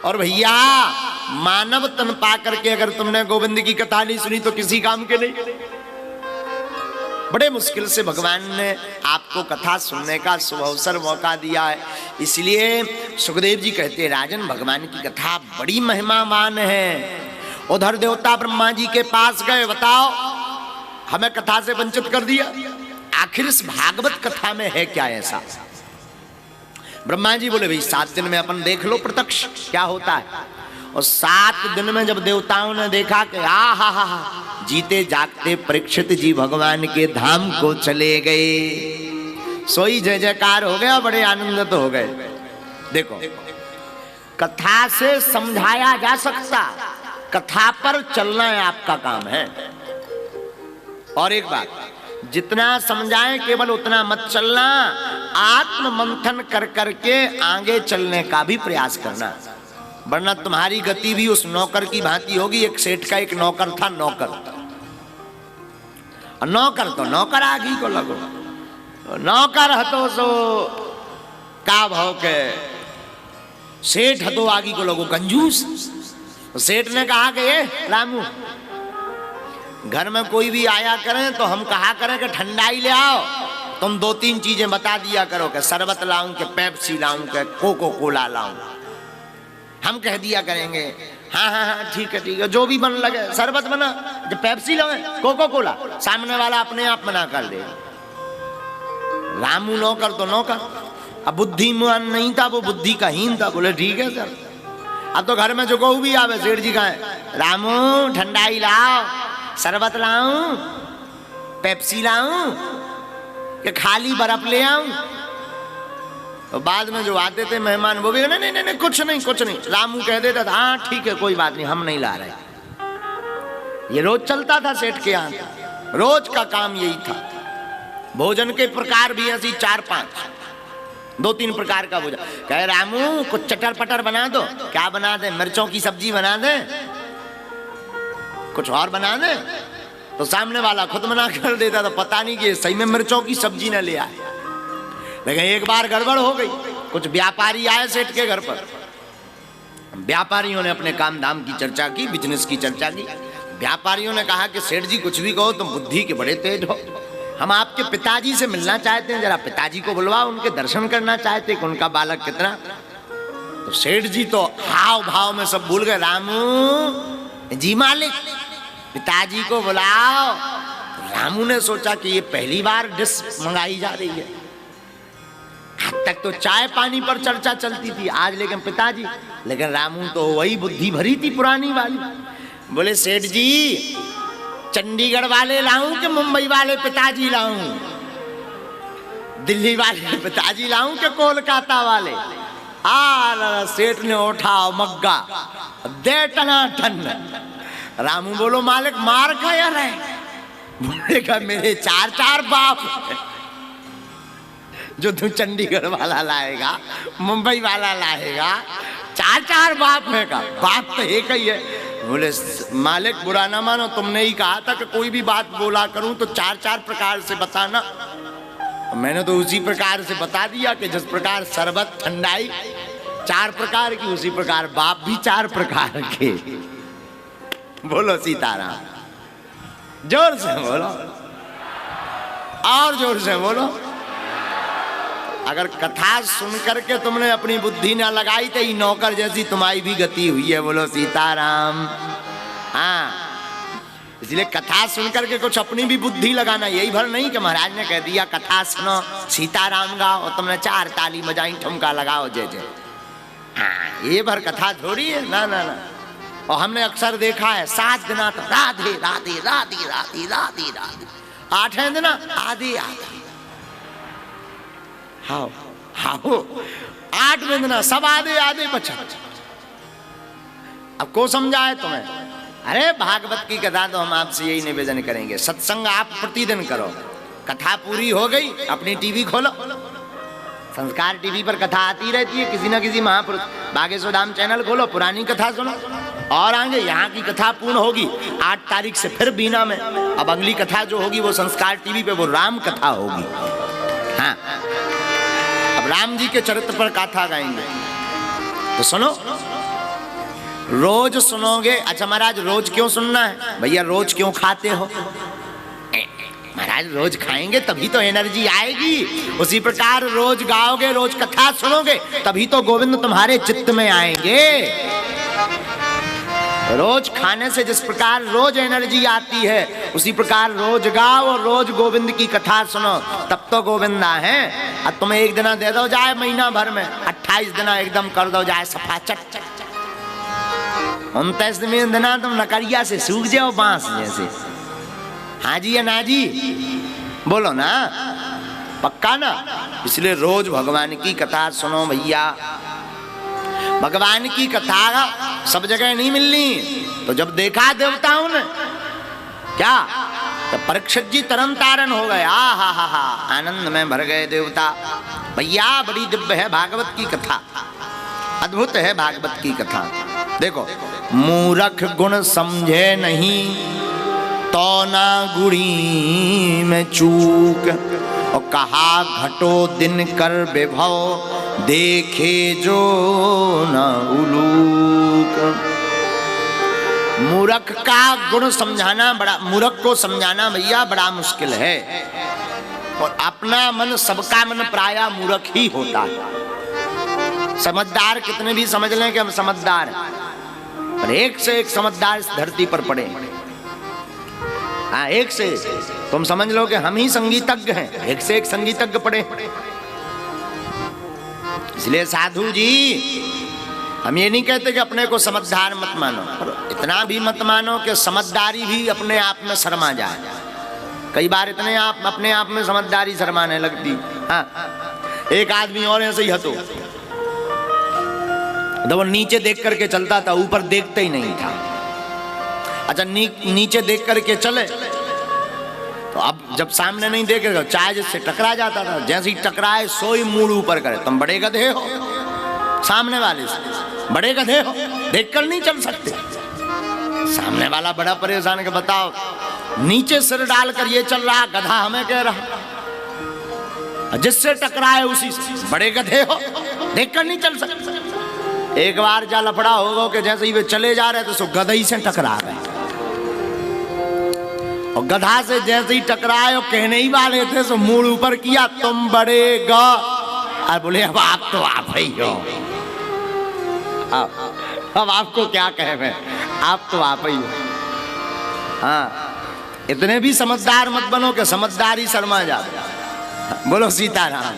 और भैया मानव तन पा करके अगर तुमने गोविंद की कथा नहीं सुनी तो किसी काम के नहीं। बड़े मुश्किल से भगवान ने आपको कथा सुनने का शुभ अवसर मौका दिया है। इसलिए सुखदेव जी कहते हैं राजन भगवान की कथा बड़ी महिमावान है। उधर देवता ब्रह्मा जी के पास गए, बताओ हमें कथा से वंचित कर दिया, आखिर इस भागवत कथा में है क्या ऐसा। ब्रह्मा जी बोले भाई 7 दिन में अपन देख लो प्रत्यक्ष क्या होता है। और 7 दिन में जब देवताओं ने देखा कि हा जीते जागते परीक्षित जी भगवान के धाम को चले गए, सोई जय जयकार हो गया, बड़े आनंदित हो गए। देखो कथा से समझाया जा सकता, कथा पर चलना है आपका काम है। और एक बात, जितना समझाएं केवल उतना मत चलना, आत्म मंथन कर करके आगे चलने का भी प्रयास करना, वरना तुम्हारी गति भी उस नौकर की भांति होगी। एक सेठ का एक नौकर था, नौकर तो नौकर आगी को लगो, नौकर हतो सो का भाव के, सेठ हतो आगी को लगो कंजूस। सेठ ने कहा कि ये रामू घर में कोई भी आया करें तो हम कहा करें कि ठंडाई ले आओ, तुम 2-3 चीजें बता दिया करो कि शरबत लाऊं कि पेप्सी लाऊं कि कोको कोला लाऊं। हम कह दिया करेंगे हाँ ठीक है जो भी मन लगे, शरबत बना, जब पेप्सी लाओ कोको कोला, सामने वाला अपने आप मना कर दे। रामू नौकर तो नौकर, अब बुद्धिमान नहीं था, वो बुद्धि का हीन था। बोले ठीक है सर। अब तो घर में जो कोई भी आवे, सेठ जी कहे रामू ठंडाई लाओ, शरबत लाऊं, पेप्सी लाऊं कि खाली बर्फ ले आऊं। तो बाद में जो आते थे मेहमान वो भी नहीं कुछ नहीं। रामू कह देता था हाँ ठीक है कोई बात नहीं, हम नहीं ला रहे। ये रोज चलता था सेठ के यहाँ, रोज का काम यही था। भोजन के प्रकार भी ऐसी 4-5, 2-3 प्रकार का भोजन। कहे रामू कुछ चटर पटर बना दो। क्या बना दे? मिर्चों की सब्जी बना दे, कुछ और बना दे। तो सामने वाला खुद मना कर देता, तो पता नहीं कि सही में मिर्चों की सब्जी न ले आए। लेकिन एक बार गड़बड़ हो गई, कुछ व्यापारी आए सेठ के घर पर। व्यापारियों ने अपने काम धाम की चर्चा की, बिजनेस की चर्चा की। व्यापारियों ने कहा कि सेठ जी कुछ भी कहो तुम बुद्धि के बड़े तेज हो, हम आपके पिताजी से मिलना चाहते हैं, जरा पिताजी को बुलवाओ, उनके दर्शन करना चाहते हैं कि उनका बालक कितना। तो सेठ जी तो हाव भाव में सब भूल गए। रामू जी मालिक पिताजी को बुलाओ। रामू ने सोचा कि ये पहली बार डिश मंगाई जा रही है, आज तक तो चाय पानी पर चर्चा चलती थी, आज लेकिन पिताजी। लेकिन रामू तो वही बुद्धि भरी थी पुरानी वाली। बोले सेठ जी चंडीगढ़ वाले लाऊं कि मुंबई वाले पिताजी लाऊं, दिल्ली वाले पिताजी लाऊं कि कोलकाता वाले। सेठ ने उठा मग्गा दे टनाटन। रामू बोलो मालिक मार खाया रहे। बोलेगा मेरे 4-4 बाप जो तू चंडीगढ़ वाला लाएगा, मुंबई वाला लाएगा, 4-4 बाप है का, बाप तो एक ही है। बोले मालिक बुरा ना मानो, तुमने ही कहा था कि कोई भी बात बोला करूं तो 4-4 प्रकार से बताना। मैंने तो उसी प्रकार से बता दिया कि जिस प्रकार शरबत ठंडाई 4 प्रकार की, उसी प्रकार बाप भी 4 प्रकार के। बोलो सीताराम, जोर से बोलो और जोर से बोलो। अगर कथा सुन करके तुमने अपनी बुद्धि ना लगाई तो नौकर जैसी तुम्हारी भी गति हुई है। बोलो सीताराम। हाँ, इसलिए कथा सुन करके कुछ अपनी भी बुद्धि लगाना। यही भर नहीं कि महाराज ने कह दिया कथा सुनो सीताराम गाओ और तुमने 4 ताली बजाई ठुमका लगाओ जय जय। हाँ, ये भर कथा थोड़ी है, ना ना ना। और हमने अक्सर देखा है 7 दिन तो राधे राधे राधे राधे राधे राधे, 8वें दिन आधे आधे। हाँ हाँ 8वें दिन सब आधे आधे बचा। अब को समझाए तुम्हें? अरे भागवत की कथा तो हम आपसे यही निवेदन करेंगे, सत्संग आप प्रतिदिन करो। कथा पूरी हो गई, अपनी टीवी खोलो, संस्कार टीवी पर कथा आती रहती है, किसी न किसी महापुरुष। बागेश्वर धाम चैनल खोलो, पुरानी कथा सुनो। और आगे यहाँ की कथा पूर्ण होगी 8 तारीख से फिर बीना में। अब अगली कथा जो होगी वो संस्कार टीवी पे वो राम कथा होगी। हाँ, अब राम जी के चरित्र पर कथा गाएंगे तो सुनो। रोज सुनोगे। अच्छा महाराज रोज क्यों सुनना है? भैया रोज क्यों खाते हो? महाराज रोज खाएंगे तभी तो एनर्जी आएगी। उसी प्रकार रोज गाओगे, रोज कथा सुनोगे, तभी तो गोविंद तुम्हारे चित्त में आएंगे। रोज खाने से जिस प्रकार रोज एनर्जी आती है, उसी प्रकार रोज गाओ और रोज गोविंद की कथा सुनो, तब तो गोविंद है। अब तुम्हें एक दिन दे दो जाए महीना भर में, 28 दिन एकदम कर दो जाए सफा चट, 29वें दिन तुम नकरिया से सूख जाओ बांस जैसे। हाँ जी या ना जी? बोलो ना, पक्का ना? इसलिए रोज भगवान की कथा सुनो भैया। भगवान की कथा सब जगह नहीं मिलनी। तो जब देखा देवताओं ने क्या, तो परीक्षित जी तरन तारन हो गए। हा आनंद में भर गए देवता। भैया बड़ी दिव्य है भागवत की कथा, अद्भुत है भागवत की कथा। देखो, मूर्ख गुण समझे नहीं तो ना गुणी में चूक, और कहा घटो दिन कर विभव देखे जो न उलूक। मूर्ख का गुण समझाना बड़ा, मूर्ख को समझाना भैया बड़ा मुश्किल है। और अपना मन, सबका मन प्रायः मूर्ख ही होता है। समझदार कितने भी समझ लें कि हम समझदार हैं, पर एक से एक समझदार इस धरती पर पड़े। हाँ, एक से तुम समझ लो कि हम ही संगीतज्ञ हैं, एक से एक संगीतज्ञ पड़े। इसलिए साधु जी, हम ये नहीं कहते कि अपने को समझदार मत मानो, पर इतना भी मत मानो कि समझदारी भी अपने आप में शर्मा जाए। कई बार इतने आप अपने आप में समझदारी शर्माने लगती। हाँ, एक आदमी और ऐसे ही हतो, तो वो नीचे देख करके चलता था, ऊपर देखते ही नहीं था। अच्छा, नीचे देख करके चले तो अब जब सामने नहीं देखेगा, चाय जिससे टकरा जाता था, जैसे ही टकराए सोई मूड ऊपर करे। तुम बड़े गधे हो, सामने वाले से बड़े गधे हो, देखकर नहीं चल सकते। सामने वाला बड़ा परेशान के बताओ, नीचे सिर डालकर ये चल रहा, गधा हमें कह रहा, जिससे टकराए उसी से बड़े गधे हो, देखकर नहीं चल सकते। एक बार जा लफड़ा होगा कि जैसे ही वे चले जा रहे तो सो गधई से टकरा गए, और गधा से जैसे ही टकराए और कहने ही वाले थे सो मुंह ऊपर किया, तुम बड़े ग। और बोले अब आप तो आप ही हो, अब आपको क्या कहे मैं, आप तो आप ही हो। हाँ, इतने भी समझदार मत बनो कि समझदारी शर्मा जाओ। बोलो सीताराम,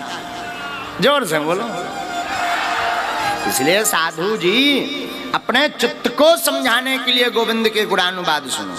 जोर से बोलो। इसलिए साधु जी, अपने चित्त को समझाने के लिए गोविंद के गुणानुवाद सुनो।